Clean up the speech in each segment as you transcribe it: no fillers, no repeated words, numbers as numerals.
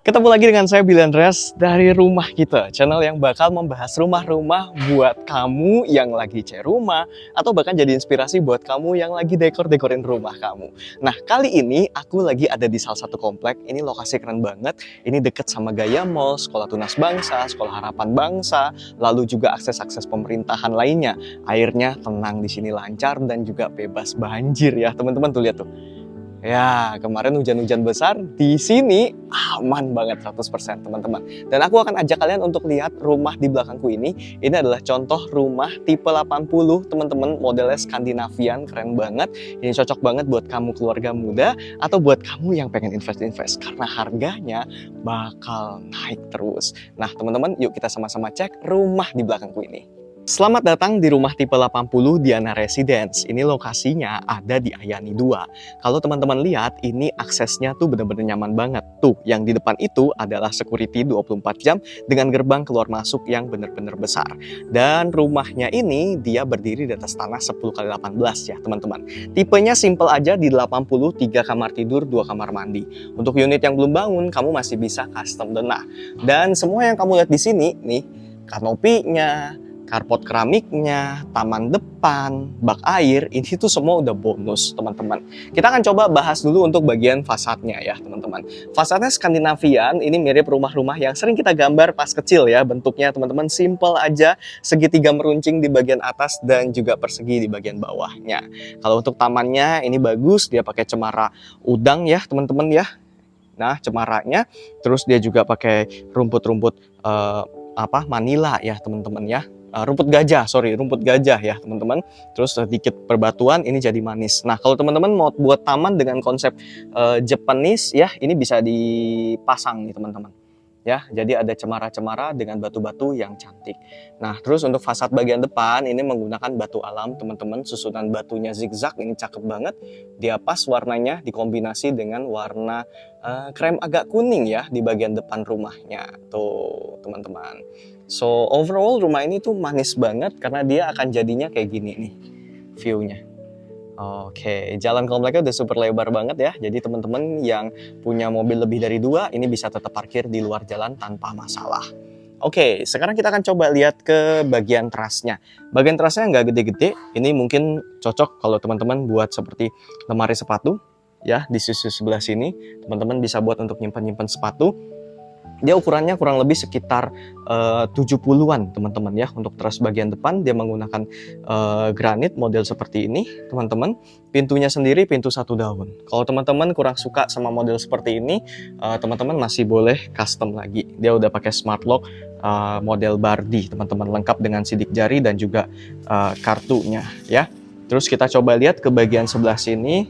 Ketemu lagi dengan saya Billy Andreas dari Rumah Kita, channel yang bakal membahas rumah-rumah buat kamu yang lagi cari rumah atau bahkan jadi inspirasi buat kamu yang lagi dekor-dekorin rumah kamu. Nah, kali ini aku lagi ada di salah satu komplek. Ini lokasi keren banget. Ini deket sama Gaya Mall, Sekolah Tunas Bangsa, Sekolah Harapan Bangsa, lalu juga akses-akses pemerintahan lainnya. Airnya tenang di sini, lancar dan juga bebas banjir ya, teman-teman. Tuh lihat tuh. Ya, kemarin hujan-hujan besar di sini aman banget 100% teman-teman. Dan aku akan ajak kalian untuk lihat rumah di belakangku ini. Ini adalah contoh rumah tipe 80 teman-teman, modelnya Skandinavian, keren banget. Ini cocok banget buat kamu keluarga muda atau buat kamu yang pengen invest karena harganya bakal naik terus. Nah, teman-teman, yuk kita sama-sama cek rumah di belakangku ini. Selamat datang di rumah tipe 80 Diana Residence. Ini lokasinya ada di Ayani 2. Kalau teman-teman lihat, ini aksesnya tuh bener-bener nyaman banget. Tuh, yang di depan itu adalah security 24 jam dengan gerbang keluar masuk yang bener-bener besar. Dan rumahnya ini dia berdiri di atas tanah 10x18 ya teman-teman. Tipenya simple aja di 80, 3 kamar tidur, 2 kamar mandi. Untuk unit yang belum bangun, kamu masih bisa custom denah. Dan semua yang kamu lihat di sini nih, kanopinya, karpot keramiknya, taman depan, bak air, ini tuh semua udah bonus teman-teman. Kita akan coba bahas dulu untuk bagian fasadnya ya teman-teman. Fasadnya Skandinavian, ini mirip rumah-rumah yang sering kita gambar pas kecil ya. Bentuknya teman-teman simple aja, segitiga meruncing di bagian atas dan juga persegi di bagian bawahnya. Kalau untuk tamannya ini bagus, dia pakai cemara udang ya teman-teman ya. Nah cemaranya, terus dia juga pakai rumput-rumput Manila ya teman-teman ya. Rumput gajah ya teman-teman. Terus sedikit perbatuan ini jadi manis. Nah kalau teman-teman mau buat taman dengan konsep Japanese ya, ini bisa dipasang nih teman-teman ya. Jadi ada cemara-cemara dengan batu-batu yang cantik. Nah terus untuk fasad bagian depan ini menggunakan batu alam teman-teman. Susunan batunya zigzag, ini cakep banget. Dia pas warnanya dikombinasi dengan warna krem agak kuning ya di bagian depan rumahnya tuh teman-teman. So overall rumah ini tuh manis banget karena dia akan jadinya kayak gini nih view-nya. Oke, jalan kompleknya udah super lebar banget ya. Jadi teman-teman yang punya mobil lebih dari 2 ini bisa tetap parkir di luar jalan tanpa masalah. Oke, sekarang kita akan coba lihat ke bagian terasnya. Bagian terasnya nggak gede-gede. Ini mungkin cocok kalau teman-teman buat seperti lemari sepatu ya. Di sisi sebelah sini teman-teman bisa buat untuk nyimpan-nyimpan sepatu. Dia ukurannya kurang lebih sekitar 70-an teman-teman ya. Untuk teras bagian depan dia menggunakan granit model seperti ini teman-teman. Pintunya sendiri pintu 1 daun. Kalau teman-teman kurang suka sama model seperti ini, teman-teman masih boleh custom lagi. Dia udah pakai smart lock model Bardi teman-teman, lengkap dengan sidik jari dan juga kartunya ya. Terus kita coba lihat ke bagian sebelah sini.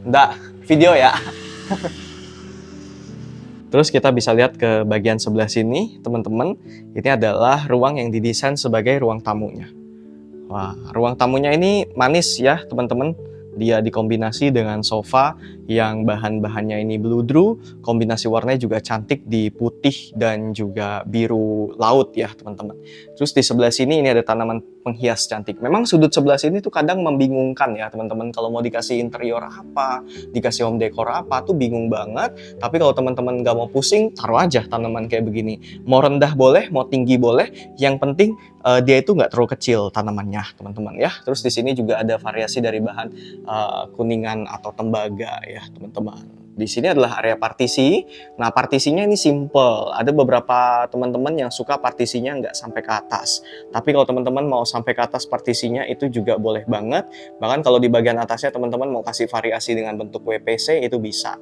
Nggak video ya. Terus kita bisa lihat ke bagian sebelah sini, teman-teman. Ini adalah ruang yang didesain sebagai ruang tamunya. Wah, ruang tamunya ini manis ya, teman-teman. Dia dikombinasi dengan sofa yang bahan-bahannya ini bludru, kombinasi warnanya juga cantik di putih dan juga biru laut ya, teman-teman. Terus di sebelah sini ini ada tanaman penghias cantik. Memang sudut sebelah sini tuh kadang membingungkan ya, teman-teman. Kalau mau dikasih interior apa, dikasih home decor apa tuh bingung banget. Tapi kalau teman-teman nggak mau pusing, taruh aja tanaman kayak begini. Mau rendah boleh, mau tinggi boleh. Yang penting dia itu nggak terlalu kecil tanamannya, teman-teman ya. Terus di sini juga ada variasi dari bahan kuningan atau tembaga ya, teman-teman. Di sini adalah area partisi. Nah, partisinya ini simple. Ada beberapa teman-teman yang suka partisinya nggak sampai ke atas. Tapi kalau teman-teman mau sampai ke atas partisinya itu juga boleh banget. Bahkan kalau di bagian atasnya teman-teman mau kasih variasi dengan bentuk WPC itu bisa.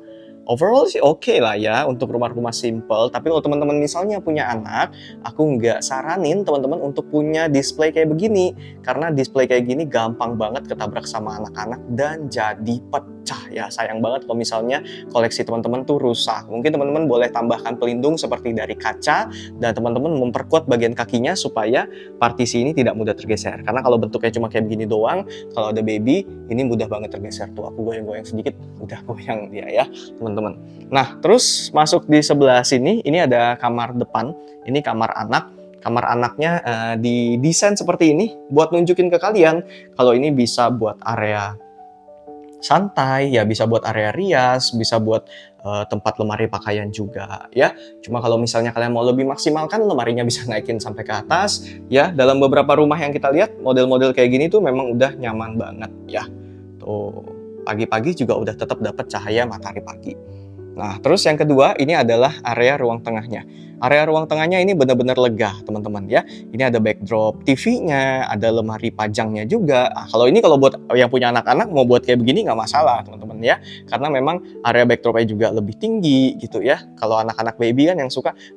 Overall sih oke lah ya untuk rumah-rumah simple. Tapi kalau teman-teman misalnya punya anak, aku nggak saranin teman-teman untuk punya display kayak begini. Karena display kayak gini gampang banget ketabrak sama anak-anak dan jadi pecah ya. Sayang banget kalau misalnya koleksi teman-teman tuh rusak. Mungkin teman-teman boleh tambahkan pelindung seperti dari kaca dan teman-teman memperkuat bagian kakinya supaya partisi ini tidak mudah tergeser. Karena kalau bentuknya cuma kayak begini doang, kalau ada baby ini mudah banget tergeser. Tuh aku goyang-goyang sedikit udah goyang dia ya teman-teman. Nah terus masuk di sebelah sini ini ada kamar depan. Ini kamar anak. Kamar anaknya didesain seperti ini buat nunjukin ke kalian kalau ini bisa buat area santai, ya bisa buat area rias, bisa buat tempat lemari pakaian juga ya. Cuma kalau misalnya kalian mau lebih maksimalkan, lemarinya bisa naikin sampai ke atas ya. Dalam beberapa rumah yang kita lihat, model-model kayak gini tuh memang udah nyaman banget ya. Tuh, pagi-pagi juga udah tetap dapat cahaya matahari pagi. Nah, terus yang kedua ini adalah area ruang tengahnya. Area ruang tengahnya ini benar-benar lega, teman-teman ya. Ini ada backdrop TV-nya, ada lemari pajangnya juga. Nah, kalau buat yang punya anak-anak mau buat kayak begini nggak masalah, teman-teman ya. Karena memang area backdropnya juga lebih tinggi gitu ya. Kalau anak-anak baby kan yang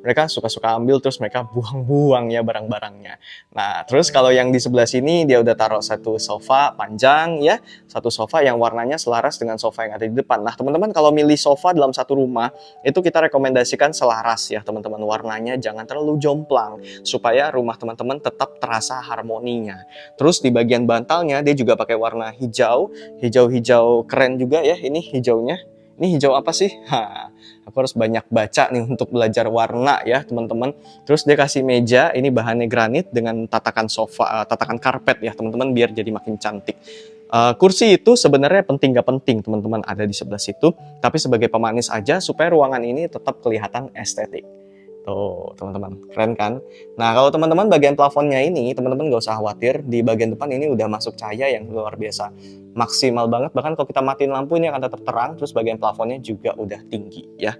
mereka suka-suka ambil terus mereka buang-buang ya barang-barangnya. Nah, terus kalau yang di sebelah sini dia udah taruh satu sofa panjang ya, satu sofa yang warnanya selaras dengan sofa yang ada di depan. Nah, teman-teman kalau milih sofa dalam satu rumah, itu kita rekomendasikan selaras ya, teman-teman. Warnanya jangan terlalu jomplang, supaya rumah teman-teman tetap terasa harmoninya. Terus di bagian bantalnya, dia juga pakai warna hijau, hijau-hijau keren juga ya, ini hijaunya. Ini hijau apa sih? Aku harus banyak baca nih untuk belajar warna ya, teman-teman. Terus dia kasih meja, ini bahannya granit dengan tatakan sofa, tatakan karpet ya, teman-teman, biar jadi makin cantik. Kursi itu sebenarnya penting gak penting, teman-teman, ada di sebelah situ, tapi sebagai pemanis aja supaya ruangan ini tetap kelihatan estetik. Tuh, teman-teman, keren kan? Nah, kalau teman-teman bagian plafonnya ini, teman-teman gak usah khawatir, di bagian depan ini udah masuk cahaya yang luar biasa. Maksimal banget, bahkan kalau kita matiin lampu ini akan tetap terang, terus bagian plafonnya juga udah tinggi ya.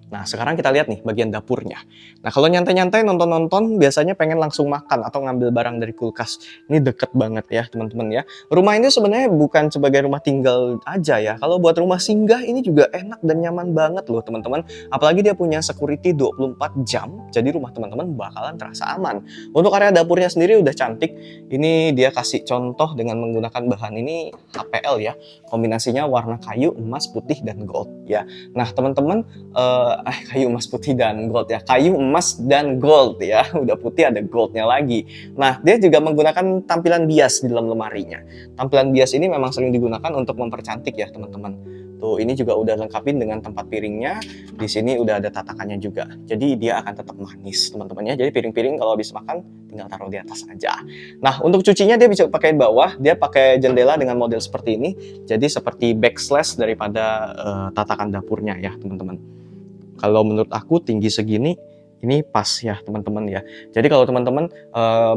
Nah, sekarang kita lihat nih bagian dapurnya. Nah, kalau nyantai-nyantai nonton-nonton biasanya pengen langsung makan atau ngambil barang dari kulkas. Ini deket banget ya, teman-teman ya. Rumah ini sebenarnya bukan sebagai rumah tinggal aja ya. Kalau buat rumah singgah ini juga enak dan nyaman banget loh, teman-teman. Apalagi dia punya security 24 jam, jadi rumah teman-teman bakalan terasa aman. Untuk area dapurnya sendiri udah cantik. Ini dia kasih contoh dengan menggunakan bahan ini HPL ya. Kombinasinya warna kayu, emas, putih, dan gold ya. Nah, teman-teman, kayu emas putih dan gold ya, kayu emas dan gold ya, udah putih ada goldnya lagi. Nah, dia juga menggunakan tampilan bias di dalam lemarinya. Tampilan bias ini memang sering digunakan untuk mempercantik ya, teman-teman. Tuh, ini juga udah lengkapin dengan tempat piringnya. Di sini udah ada tatakannya juga. Jadi dia akan tetap manis, teman-teman ya. Jadi piring-piring kalau habis makan tinggal taruh di atas aja. Nah, untuk cucinya dia bisa pakai bawah, dia pakai jendela dengan model seperti ini. Jadi seperti backslash daripada tatakan dapurnya ya, teman-teman. Kalau menurut aku tinggi segini ini pas ya, teman-teman ya. Jadi kalau teman-teman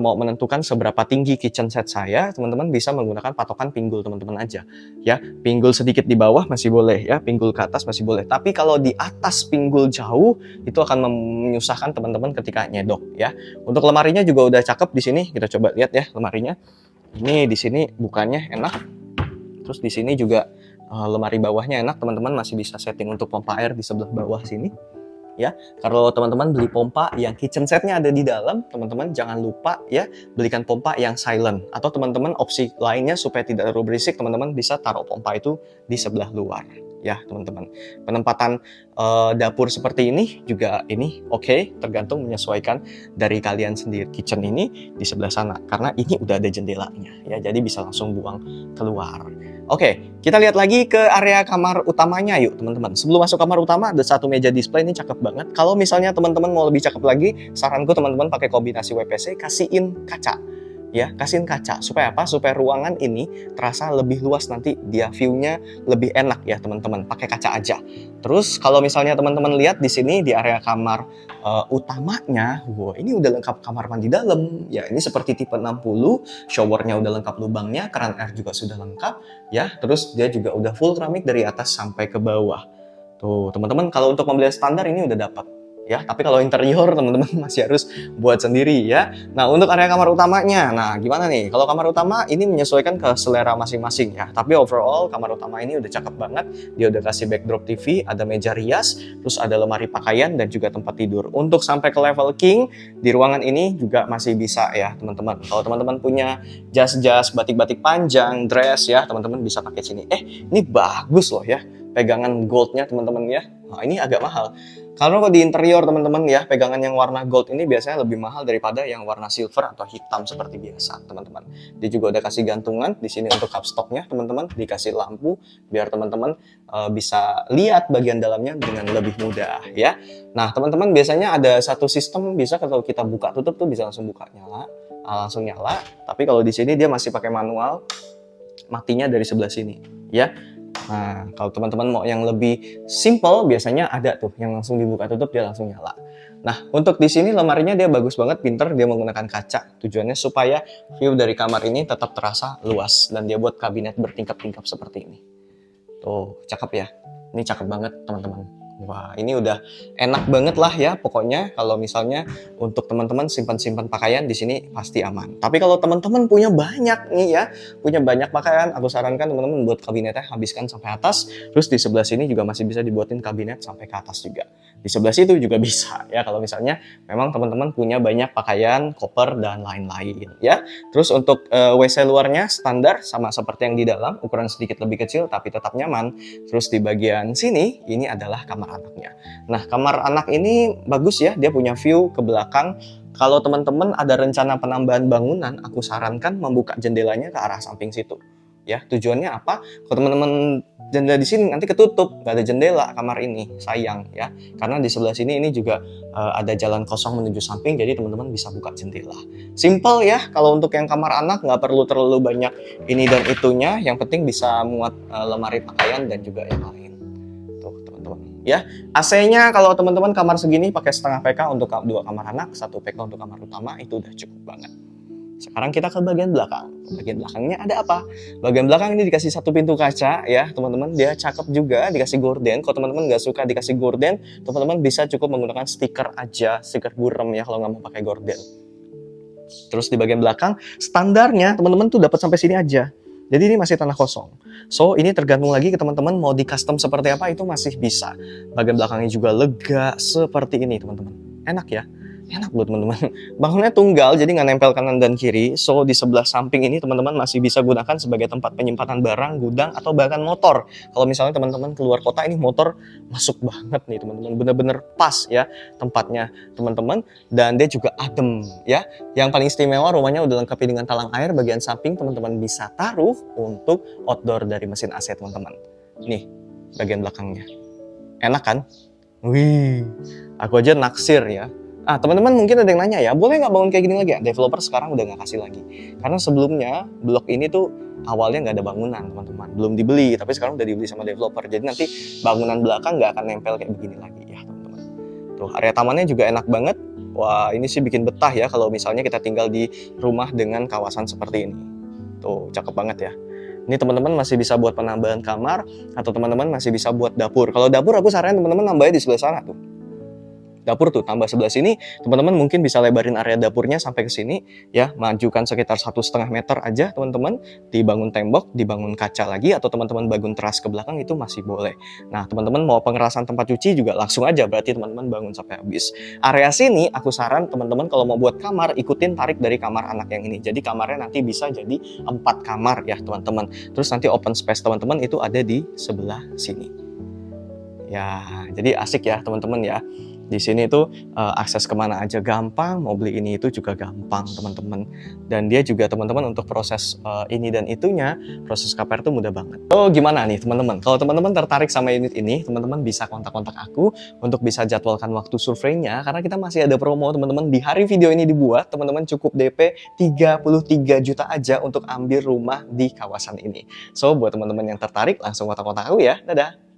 mau menentukan seberapa tinggi kitchen set saya, teman-teman bisa menggunakan patokan pinggul teman-teman aja ya. Pinggul sedikit di bawah masih boleh ya, pinggul ke atas masih boleh. Tapi kalau di atas pinggul jauh itu akan menyusahkan teman-teman ketika nyedok ya. Untuk lemarinya juga udah cakep di sini. Kita coba lihat ya lemarinya. Ini di sini bukannya enak. Terus di sini juga lemari bawahnya enak, teman-teman masih bisa setting untuk pompa air di sebelah bawah sini ya. Kalau teman-teman beli pompa yang kitchen setnya ada di dalam, teman-teman jangan lupa ya belikan pompa yang silent, atau teman-teman opsi lainnya supaya tidak terlalu berisik, teman-teman bisa taruh pompa itu di sebelah luar ya, teman-teman. Penempatan dapur seperti ini juga ini oke, tergantung menyesuaikan dari kalian sendiri. Kitchen ini di sebelah sana karena ini udah ada jendelanya ya, jadi bisa langsung buang keluar. Oke, kita lihat lagi ke area kamar utamanya yuk, teman-teman. Sebelum masuk kamar utama ada satu meja display, ini cakep banget. Kalau misalnya teman-teman mau lebih cakep lagi, saranku teman-teman pakai kombinasi WPC, kasihin kaca. Ya, kasihin kaca. Supaya apa? Supaya ruangan ini terasa lebih luas, nanti dia view-nya lebih enak ya, teman-teman. Pakai kaca aja. Terus kalau misalnya teman-teman lihat di sini di area kamar utamanya, wow, ini udah lengkap kamar mandi dalam. Ya, ini seperti tipe 60, showernya udah lengkap lubangnya, keran air juga sudah lengkap ya. Terus dia juga udah full keramik dari atas sampai ke bawah. Tuh, teman-teman, kalau untuk pembelian standar ini udah dapat. Ya, tapi kalau interior teman-teman masih harus buat sendiri ya. Nah, untuk area kamar utamanya, nah gimana nih? Kalau kamar utama ini menyesuaikan ke selera masing-masing ya. Tapi overall kamar utama ini udah cakep banget. Dia udah kasih backdrop TV, ada meja rias, terus ada lemari pakaian dan juga tempat tidur. Untuk sampai ke level king di ruangan ini juga masih bisa ya, teman-teman. Kalau teman-teman punya jas-jas, batik-batik panjang, dress ya, teman-teman bisa pakai sini. Ini bagus loh ya. Pegangan goldnya teman-teman ya. Nah, ini agak mahal. Karena kalau di interior teman-teman ya, pegangan yang warna gold ini biasanya lebih mahal daripada yang warna silver atau hitam seperti biasa, teman-teman. Dia juga udah kasih gantungan di sini untuk cupstocknya, teman-teman. Dikasih lampu biar teman-teman bisa lihat bagian dalamnya dengan lebih mudah ya. Nah, teman-teman biasanya ada satu sistem bisa kalau kita buka tutup tuh bisa langsung buka nyala, langsung nyala. Tapi kalau di sini dia masih pakai manual. matinya dari sebelah sini, ya. Nah, kalau teman-teman mau yang lebih simple, biasanya ada tuh yang langsung dibuka tutup dia langsung nyala. Nah, untuk di sini lemarinya dia bagus banget, pinter, dia menggunakan kaca. Tujuannya supaya view dari kamar ini tetap terasa luas dan dia buat kabinet bertingkap-tingkap seperti ini. Tuh, cakep ya. Ini cakep banget, teman-teman. Wah, ini udah enak banget lah ya pokoknya kalau misalnya untuk teman-teman simpan-simpan pakaian di sini pasti aman. Tapi kalau teman-teman punya banyak nih ya, punya banyak pakaian, aku sarankan teman-teman buat kabinetnya habiskan sampai atas. Terus di sebelah sini juga masih bisa dibuatin kabinet sampai ke atas juga. Di sebelah situ juga bisa ya kalau misalnya memang teman-teman punya banyak pakaian, koper dan lain-lain ya. Terus untuk WC luarnya standar sama seperti yang di dalam, ukuran sedikit lebih kecil tapi tetap nyaman. Terus di bagian sini ini adalah kamar anaknya. Nah, kamar anak ini bagus ya, dia punya view ke belakang. Kalau teman-teman ada rencana penambahan bangunan, aku sarankan membuka jendelanya ke arah samping situ. Ya, tujuannya apa? Kalau teman-teman jendela di sini nanti ketutup, nggak ada jendela kamar ini, sayang ya. Karena di sebelah sini ini juga ada jalan kosong menuju samping, jadi teman-teman bisa buka jendela. Simple ya, kalau untuk yang kamar anak nggak perlu terlalu banyak ini dan itunya, yang penting bisa muat lemari pakaian dan juga yang lain. Tuh teman-teman ya, AC-nya kalau teman-teman kamar segini pakai setengah PK untuk 2 kamar anak, 1 PK untuk kamar utama, itu udah cukup banget. Sekarang kita ke bagian belakang. Bagian belakangnya ada apa? Bagian belakang ini dikasih 1 pintu kaca ya teman-teman, dia cakep juga, dikasih gorden. Kalau teman-teman nggak suka dikasih gorden, teman-teman bisa cukup menggunakan stiker aja, stiker burem ya kalau nggak mau pakai gorden. Terus di bagian belakang standarnya teman-teman tuh dapat sampai sini aja. Jadi ini masih tanah kosong. So ini tergantung lagi ke teman-teman mau di custom seperti apa, itu masih bisa. Bagian belakangnya juga lega seperti ini teman-teman. Enak ya. Enak loh teman-teman. Bangunnya tunggal jadi nggak nempel kanan dan kiri. So di sebelah samping ini teman-teman masih bisa gunakan sebagai tempat penyimpanan barang, gudang atau bahkan motor. Kalau misalnya teman-teman keluar kota, ini motor masuk banget nih teman-teman. Bener-bener pas ya tempatnya teman-teman, dan dia juga adem ya. Yang paling istimewa rumahnya udah lengkapi dengan talang air bagian samping, teman-teman bisa taruh untuk outdoor dari mesin AC teman-teman. Nih bagian belakangnya. Enak kan? Wih, aku aja naksir ya. Teman-teman mungkin ada yang nanya ya, boleh nggak bangun kayak gini lagi ya? Developer sekarang udah nggak kasih lagi. Karena sebelumnya blok ini tuh awalnya nggak ada bangunan teman-teman, belum dibeli, tapi sekarang udah dibeli sama developer. Jadi nanti bangunan belakang nggak akan nempel kayak begini lagi ya teman-teman. Tuh area tamannya juga enak banget. Wah ini sih bikin betah ya kalau misalnya kita tinggal di rumah dengan kawasan seperti ini. Tuh cakep banget ya. Ini teman-teman masih bisa buat penambahan kamar, atau teman-teman masih bisa buat dapur. Kalau dapur aku saranin teman-teman nambahnya di sebelah sana tuh. Dapur tuh tambah sebelah sini, teman-teman mungkin bisa lebarin area dapurnya sampai ke sini ya, majukan sekitar 1,5 meter aja teman-teman, dibangun tembok, dibangun kaca lagi, atau teman-teman bangun teras ke belakang itu masih boleh. Nah teman-teman mau pengerasan tempat cuci juga langsung aja, berarti teman-teman bangun sampai habis. Area sini aku saran teman-teman kalau mau buat kamar, ikutin tarik dari kamar anak yang ini, jadi kamarnya nanti bisa jadi 4 kamar ya teman-teman. Terus nanti open space teman-teman itu ada di sebelah sini ya, jadi asik ya teman-teman ya. Di sini tuh akses kemana aja gampang, mau beli ini itu juga gampang teman-teman. Dan dia juga teman-teman untuk proses ini dan itunya, proses KPR tuh mudah banget. Oh gimana nih teman-teman? Kalau teman-teman tertarik sama unit ini, teman-teman bisa kontak-kontak aku untuk bisa jadwalkan waktu surveinya. Karena kita masih ada promo teman-teman, di hari video ini dibuat, teman-teman cukup DP 33 juta aja untuk ambil rumah di kawasan ini. So buat teman-teman yang tertarik langsung kontak-kontak aku ya. Dadah!